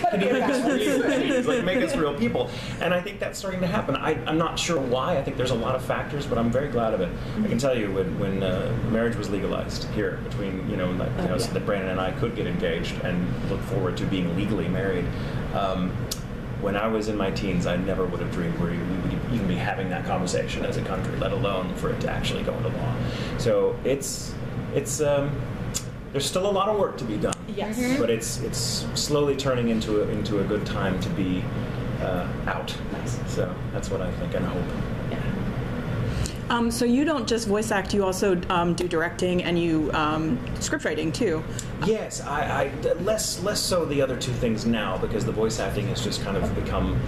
like make us real people. And I think that's starting to happen. I'm not sure why. I think there's a lot of factors, but I'm very glad of it. I can tell you when marriage was legalized here between so that Brandon and I could get engaged and look forward to being legally married. When I was in my teens, I never would have dreamed we would even be having that conversation as a country, let alone for it to actually go into law. So it's there's still a lot of work to be done. Yes. But it's slowly turning into a good time to be out. Nice. So that's what I think and hope. So you don't just voice act; you also do directing and you script writing too. Yes, I less so the other two things now because the voice acting has just kind of become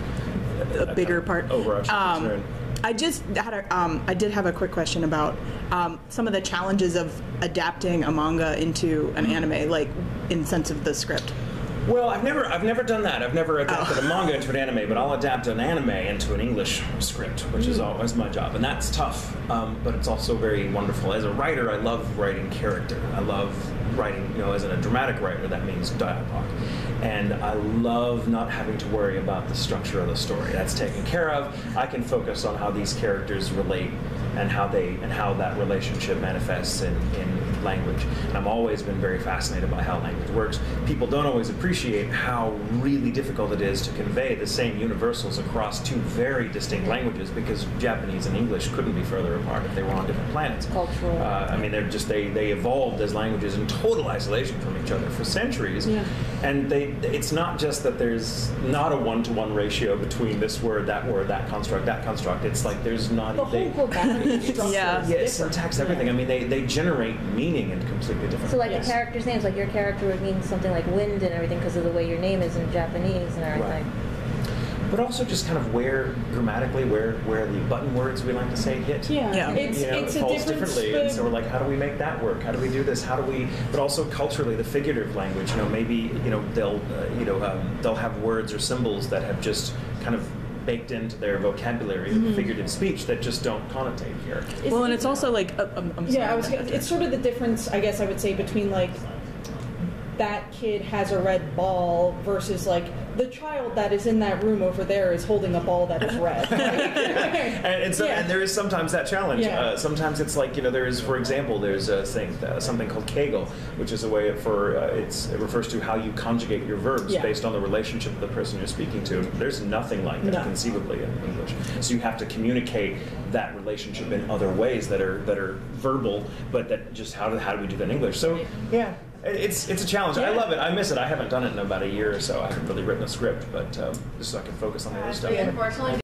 a bigger part. Overarching concern. I just had I did have a quick question about some of the challenges of adapting a manga into an anime, like in sense of the script. Well, I've never done that. I've never adapted a manga into an anime, but I'll adapt an anime into an English script, which is always my job, and that's tough. But it's also very wonderful. As a writer, I love writing character. I love writing, as a dramatic writer, that means dialogue. And I love not having to worry about the structure of the story. That's taken care of. I can focus on how these characters relate and how that relationship manifests in language. And I've always been very fascinated by how language works. People don't always appreciate how really difficult it is to convey the same universals across two very distinct languages, because Japanese and English couldn't be further apart if they were on different planets. Cultural. I mean, they evolved as languages in total isolation from each other for centuries. Yeah. And it's not just that there's not a one-to-one ratio between this word, that construct, that construct. It's like there's not the whole vocabulary structure. Yeah, syntax, everything. I mean, they generate meaning in completely different. So like ways. the characters' names, like your character would mean something like wind and everything because of the way your name is in Japanese and everything. Right. But also just kind of where grammatically where the button words we like to say hit. Yeah. It's it a falls difference. differently, and so we're like, how do we make that work? How do we do this? How do we? But also culturally, the figurative language. Maybe they'll have words or symbols that have just kind of baked into their vocabulary, figurative speech that just don't connotate here. Well, and it's also like, it's sort of the difference, I guess I would say, between like that kid has a red ball versus like the child that is in that room over there is holding a ball that is red. and there is sometimes that challenge. Yeah. Sometimes it's like, there is, for example, there's something called kegel, which is a way it refers to how you conjugate your verbs based on the relationship of the person you're speaking to. There's nothing like that conceivably in English. So you have to communicate that relationship in other ways that are verbal, but that just how do we do that in English? So yeah. It's a challenge. I love it. I miss it. I haven't done it in about a year or so. I haven't really written a script, but just so I can focus on the other stuff. Unfortunately,